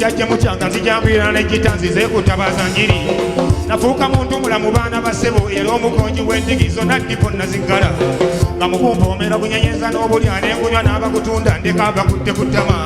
jajje mukyanga nzijangwira n'ejjita nzize kutabaza njiri nafuuka muntu mulamu baana bassebo era omukonji w'endigi zonna ddipo naziggala nga mukumpoomera bunyenyeza n'obulya n'engunywa n'abakutunda ndeka abakutte ku ttama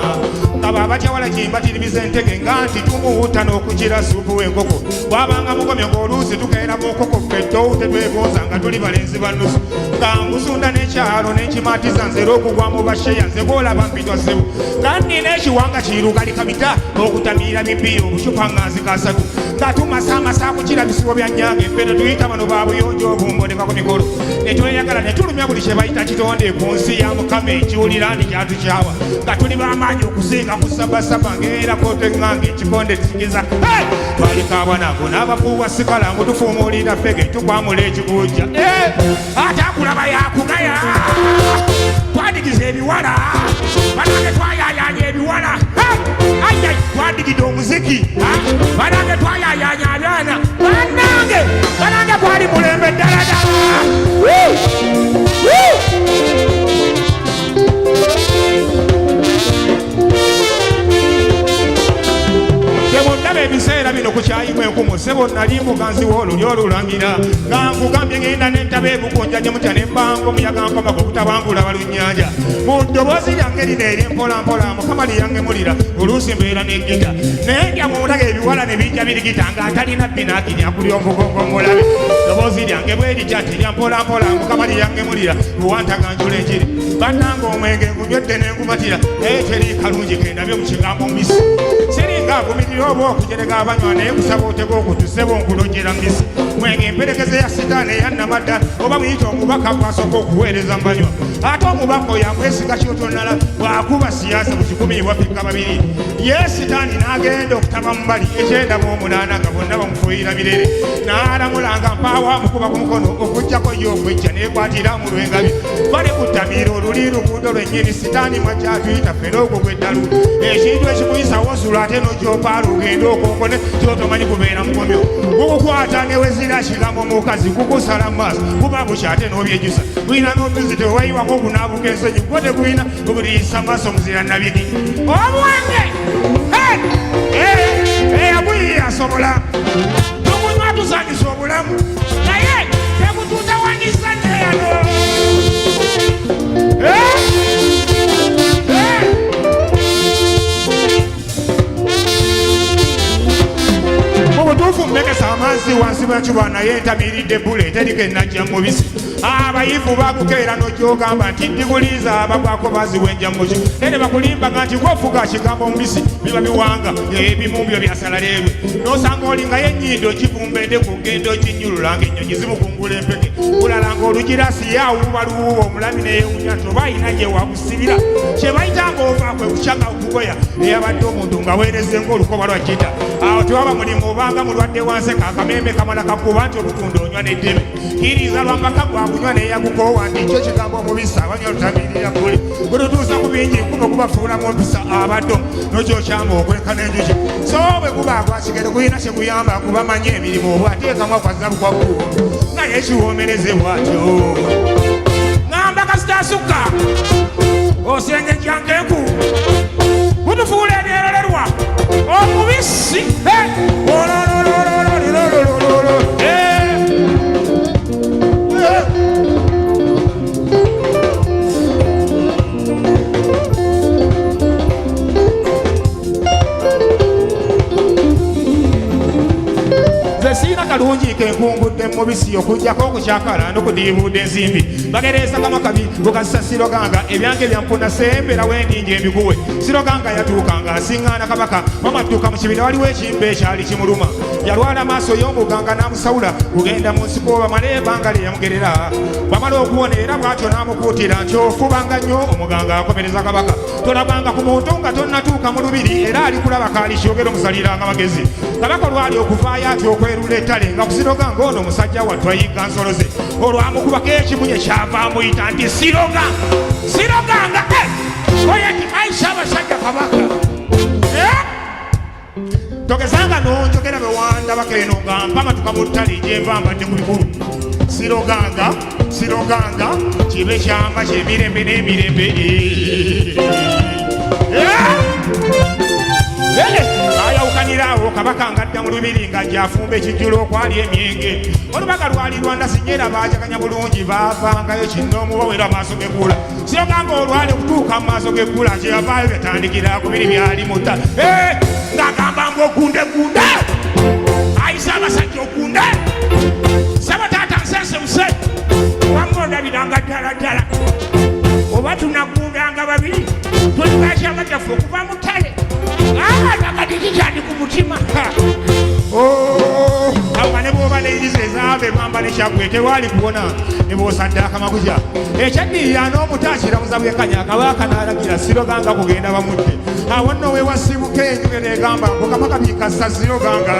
nga baabakyawala kimbatiribiza entege nga nti tumuwuta n'okukira suupu w'enkoko bwabanga mukomye ng'oluusi tukeera mu nkoko ffeddo tetwegonza nga tuli balenzi bannusu nga ngusunda n'ekyalo n'enkimatiza nzera okugwa mu basheya nze gwolaba mpitwa ssebo nga nnina ekiwanga kirugali kamita okutamiira mibbiri obucupa nga nzikasatu nga tumasaamasa kukira bisibo bya nnyange ffene tuyita bano babuyonjo obumboneka ku mikolo ne tweyagala ne tulumya buli kye bayita kitonde ku nsi ya mukama ekiwulira ndi kyatukyawa nga tuli b'amaanyi okusinga ku sabasaba ng'erako teŋŋanga ekikonde kikiza twalika abwanago n'abafuuwa sikala mutufuumuulira fege tukwamula ekigujja ate akulaba yakugaya twadigiza ebiwala banange twayayanya ebiwala ayai twadigidde omuziki banange twayayanya abyana banange twali mulembe ddala temundaba ebiseera bino kukyayimu enkumu ssebo nali muganzi w'oluli olulangira nga nkugambye ngenda n'entaba ebukunja gye mutya n'embanga omuyaga nkomako okutabangula balunnyanja mu ddoboozi lyange lino ery'empolampola mukama lyeyangemulira oluusi mbeera n'eggita naye ndya mundage ebiwala ne bijja birigita ng'atalina binakiri akuli omugongo mulabe ddoboozi lyange bwe litya terya mpolampola mukama lyeyangemulira luwantaga njula enjiri bannanga omwenge ngunywedde n'engumatira naye teri kalungi kendabye mu kigambo mbisi siringa avumirira oba okujerega abanywa naye kusaba otega okutuseba onkulojera mbisi mwenge emperekeze ya sitaani eyannamadda oba muyita omubaka gwasooka okuweereza mu banywa ate omubaka oyo akwesiga kyotonala bw'akuba siyaasa mu 12 ye sitaani n'agenda okutaba mu mbali ekyenda mu 8 nga bonna bamufuuyira birere n'alamulanga mpaawo amukuba ku mukono okuggyako ye okwejja n'ekwatira mu lwengabi bale kutamiira oluli luguudo lwennyini sitaani mwakyatuyita ffene ogwo gweddalu ekintu ekikuyisa wosula ate n'ogyopaala ogenda okonkone kyotomanyi kubeera mukomyo gukukwata newezira kigambo mukazi kukusala mu maaso kuba bukyate n'obyejjusa gulina n'otuzi tewayiwako okunaabuka ensonyi gwo tegulina obuliyisa maaso muzira nabiki obwange eyabuyiye asobola tukunywa tusanyusa obulamu naye tekututawanyisa neyano mubutuufu mmekesa amazzi wansi bwakiba naye entamiiridde bule teriko enajja mubisi abayivu bakukeera n'okyogamba nti ndiguliiza abagwako baziwenja muki nene bakulimbaga nti gwofuga kigambo mubisi biba biwanga ebimumbyo byasala leerwe n'osanga olingayo ennyindo kivumbedde ku gendo kinyululanga ennyonyi zimukungula empeke kulalanga olugirasi yaawuba luwuuba omulami neyewunya toba ayina gye wabusibira kye bayitanga ovaakwe kukyanga okugoya eyabadde omuntu ng'aweereze ng'olukoba lwa kita awo tewaba mulimu obanga mulwadde wanseka akamembe kamala kakuba nti olutunda onywa n'eddeme kiriza lwambaka gwakunywa neyagukowa nti kyo kigambo omubisi abanywa lutamirira kule bwetutuusa ku bingi kuba kubafuula mu mpisa abaddo nokyokyamba okweka n'enjuki so bwe kuba akwakigere kulina kyekuyamba kubamanya emirimu obw ateekamu akwazabu kwakubo naye ekiwoomereze bwatyo ngamba kasitasukka osengejjanga enku kutufuula ebyerolerwa omubisi siina kalungi kenkungudde mubisi okujjako okukyakala n'okudiibuudde ensimbi bagereesa kamakabi bukazisa siroganga ebyange byampuna sembera wendingi embikuwe siroganga yatuukanga asiŋŋaana kabaka mamadduka mu kibira waliwo ekimba ekyali kimuluma yalwala maaso y'omuganga n'amusawula kugenda mu nsiko bamale ebbanga lye yamugerera bwamala okuwona era bw'atyo n'amukuutira nti ofubanga nnyo omuganga akomereza kabaka tolabanga ku muntu nga tonnatuuka mu lubiri era ali kulaba kaali kyogera omusaliranga magezi kabaka olwali okuvaayo atyo okwerula ettale nga kusiroganga ono omusajja wattu ayigga nsolo ze olwamukubako ekimunye kyava amuyita nti siroganga oyeti aisha abasajja kabaka togezanga nonjogera bewandabako eno nga mpamatuka mu ttale gyenva mbadde ku bikulu siroganga kibe kyamba kyemirembe n'emirembe Olabirawo kabaka ngadda mu lubiri ng'ajja afumba ekijjulo okwali emyenge. Olubaga lwali lwanda sinyera baajaganya bulungi baavangayo kinnoomu bawera maaso g'eggula. Siyoganga olwali okutuuka mu maaso g'eggula kyeyavaayo betandikira ku biri byali mutta. Ng'agamba ng'ogunde gunde ayise abasajja ogunde saba taata nsense buse wamma ondabiranga ddala ddala oba tunagundanga babiri tulibakyamajjafu okuva mu ttale nakati kikyandi ku mutima aba ne bwoba neiriza ezaabe mwamba nekyagwe tewali kuwona ne bwosadde akamaguja ekyaddirira n'omutakiramuza bwekanya kabaka n'alagira siroganga kugenda bamudde awo nno wewasibuka enjuge negamba ngokamakabiikassa siroganga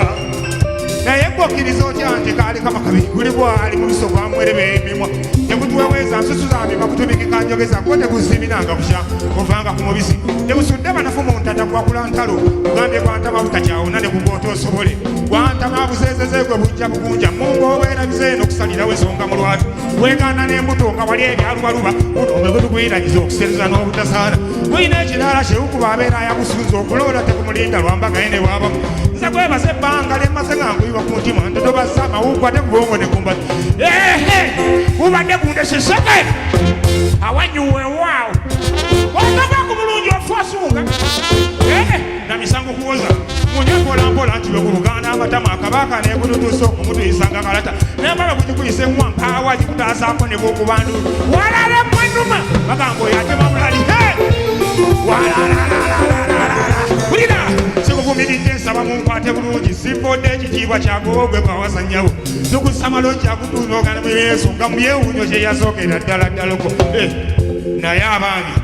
naye gwokkiriza otya nti kaali kamakabi guli bwali mu biso bwamwereba emimwa tegutuweweeza nsusu zambi bakutubikika njogeza gwo teguzibinanga kusha ovanga ku mubisi tegusudde banafu mu ntata gwakula ntalo kugambye gwantama butakyawona ne kugoota osobole gwantama buzeezezegwe bujja bugunja mungu obeerabize eno okusalirawo ensonga mu lwatu wegaana n'embuto nga wali ebyalubaluba buno omwe gwe tugwiragiza okusereza n'obutasaana gwina ekirala kyewukuba abeera yabusunza okuloola tekumulinda lwambagaye ne bwabamu nze gwebaza ebbanga lemaze nga nkuyiwa ku mutima ntotobazza amawuggwa ate kubongo ne kumba ubadde gundeseseke awanyuwewaawo ogavaku bulungi ofuasunga namisango kuwoza munye mpolampola nti lwekulugaana amatama akabaka nebututusa okumutuyisanga kalata nembala kugikuyisa emuwankaawa gikutaasaako ne bwokubandu walala mwenuma bagambo yatema mulali ulira sikuvumiridde nsaba munkwate bulungi simbodde ekitiibwa kyagobwe kwawasannyawo tukusamalo kyakutunoogana mu yesu nga muyewunyo kyeyasookera ddala ddaloko naye abange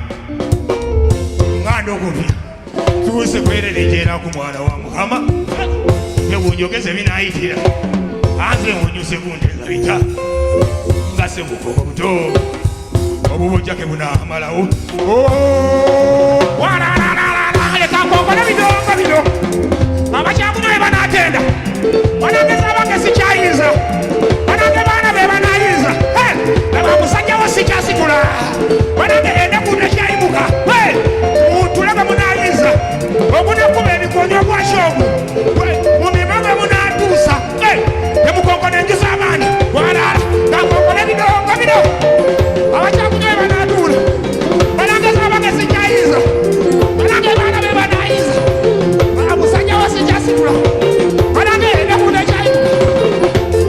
nganda okubya tuuse kwererejeera ku mwana wa mukama newunjogeze binayitira anze wunyuse kunteeza bita nga sebuko obuto obubujjake bunaamalawo lekankongole bidongo bino abakyakuno be banaatenda banange zabange sikyayinza banange baana be banayinza aba musajja wo sikyasitula banange ennaku nekyayimuka muntulaga munayinza ogunakuba ebikonyo gwakyogu mumimage munatuusa temukongole enjuza abaana walala kankongole bidongo bino abakyakuno be banatuula banange zabange sikyayinza banange baana be banayinza musajja wo sikyasitula banange ennaku nekyayimuka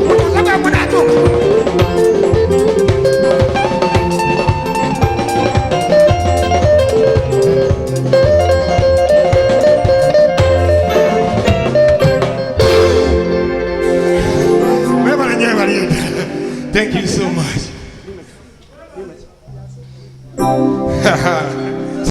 mutuuza gwe munatuuka Thank you so much.